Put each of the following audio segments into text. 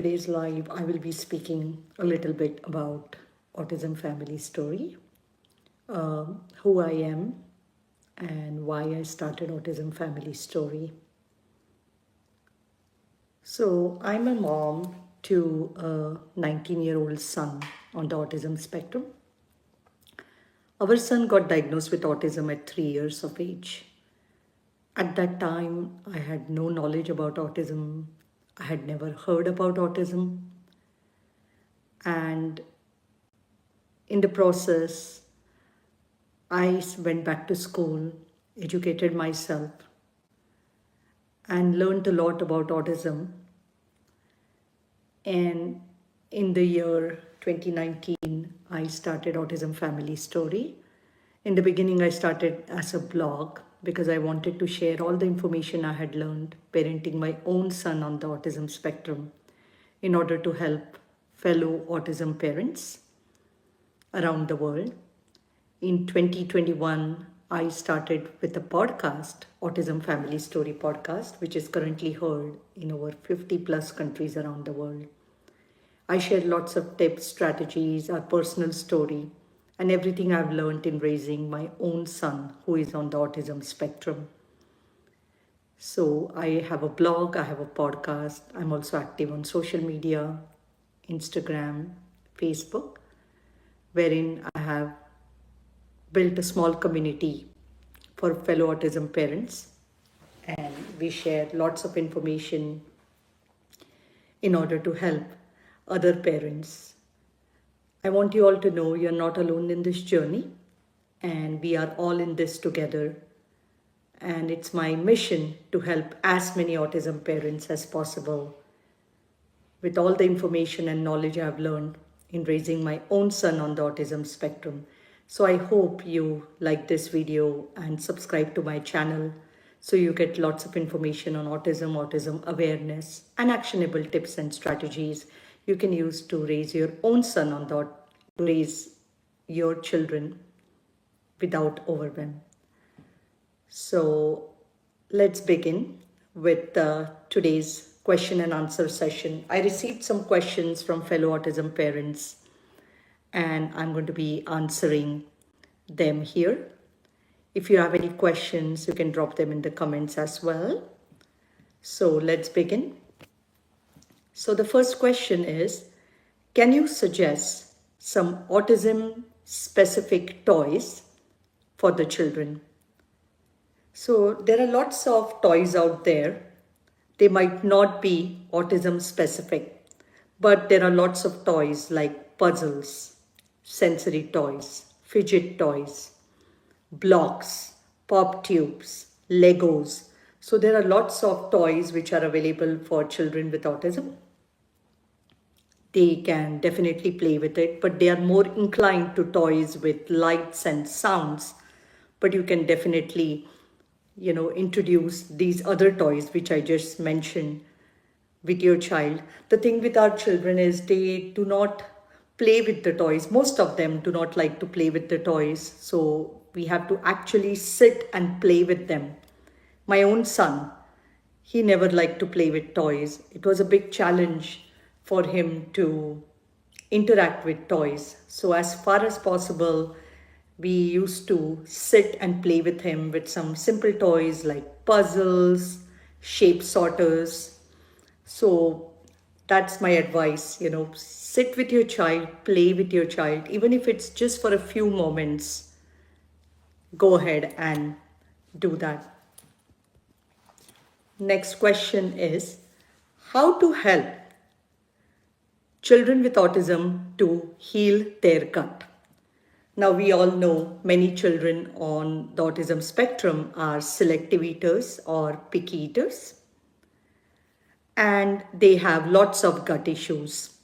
Today's live, I will be speaking a little bit about Autism Family Story, who I am, and why I started Autism Family Story. So, I'm a mom to a 19-year-old son on the autism spectrum. Our son got diagnosed with autism at 3 years of age. At that time, I had no knowledge about autism. I had never heard about autism. And in the process, I went back to school, educated myself, and learned a lot about autism. And in the year 2019, I started Autism Family Story. In the beginning, I started as a blog because I wanted to share all the information I had learned parenting my own son on the autism spectrum in order to help fellow autism parents around the world. In 2021, I started with a podcast, Autism Family Story podcast, which is currently heard in over 50 plus countries around the world. I share lots of tips, strategies, our personal story, and everything I've learned in raising my own son who is on the autism spectrum. So I have a blog, I have a podcast. I'm also active on social media, Instagram, Facebook, wherein I have built a small community for fellow autism parents, and we share lots of information in order to help other parents. I want you all to know you're not alone in this journey, and we are all in this together. And it's my mission to help as many autism parents as possible with all the information and knowledge I've learned in raising my own son on the autism spectrum. So I hope you like this video and subscribe to my channel so you get lots of information on autism, autism awareness, and actionable tips and strategies you can use to raise your own son on the raise your children without overwhelm. So let's begin with today's question and answer session. I received some questions from fellow autism parents, and I'm going to be answering them here. If you have any questions, you can drop them in the comments as well. So let's begin. So the first question is, can you suggest some autism-specific toys for the children? So there are lots of toys out there. They might not be autism-specific, but there are lots of toys like puzzles, sensory toys, fidget toys, blocks, pop tubes, Legos. So there are lots of toys which are available for children with autism. They can definitely play with it, but they are more inclined to toys with lights and sounds. But you can definitely, introduce these other toys which I just mentioned with your child. The thing with our children is they do not play with the toys. Most of them do not like to play with the toys. So we have to actually sit and play with them. My own son, he never liked to play with toys. It was a big challenge for him to interact with toys. So as far as possible, we used to sit and play with him with some simple toys like puzzles, shape sorters. So that's my advice, sit with your child, play with your child, even if it's just for a few moments. Go ahead and do that. Next question is, how to help children with autism to heal their gut? Now, we all know many children on the autism spectrum are selective eaters or picky eaters, and they have lots of gut issues.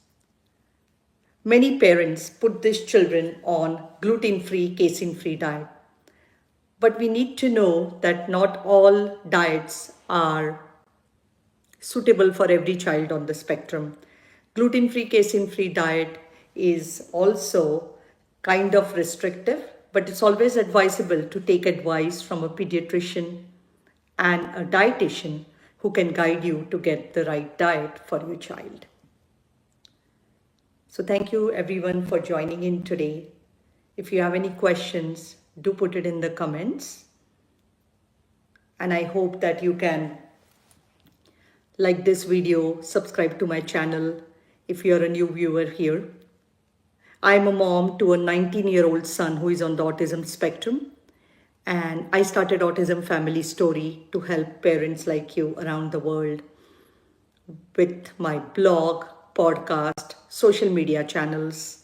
Many parents put these children on gluten-free, casein-free diet. But we need to know that not all diets are suitable for every child on the spectrum. Gluten-free, casein-free diet is also kind of restrictive, but it's always advisable to take advice from a pediatrician and a dietitian who can guide you to get the right diet for your child. So thank you everyone for joining in today. If you have any questions, do put it in the comments. And I hope that you can like this video, subscribe to my channel if you're a new viewer here. I'm a mom to a 19-year-old son who is on the autism spectrum. And I started Autism-Family-Story to help parents like you around the world with my blog, podcast, social media channels,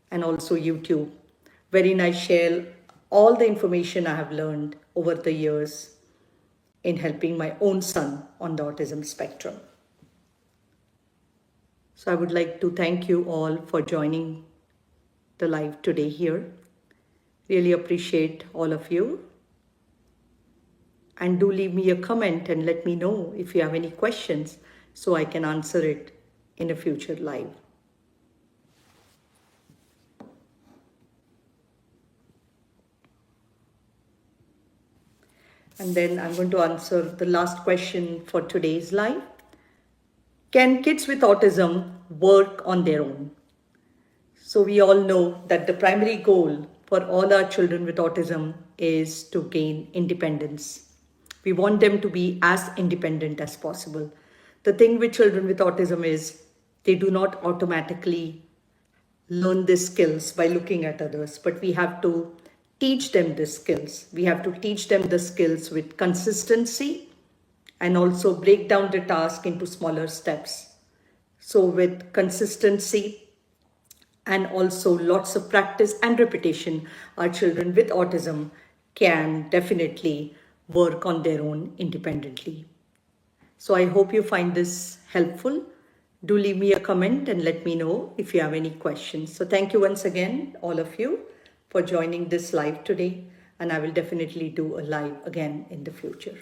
and also YouTube, wherein I share all the information I have learned over the years in helping my own son on the autism spectrum. So I would like to thank you all for joining the live today here. Really appreciate all of you. And do leave me a comment and let me know if you have any questions so I can answer it in a future live. And then I'm going to answer the last question for today's live. Can kids with autism work on their own? So we all know that the primary goal for all our children with autism is to gain independence. We want them to be as independent as possible. The thing with children with autism is they do not automatically learn these skills by looking at others, but we have to teach them the skills. We have to teach them the skills with consistency and also break down the task into smaller steps. So with consistency and also lots of practice and repetition, our children with autism can definitely work on their own independently. So I hope you find this helpful. Do leave me a comment and let me know if you have any questions. So thank you once again, all of you, for joining this live today. And I will definitely do a live again in the future.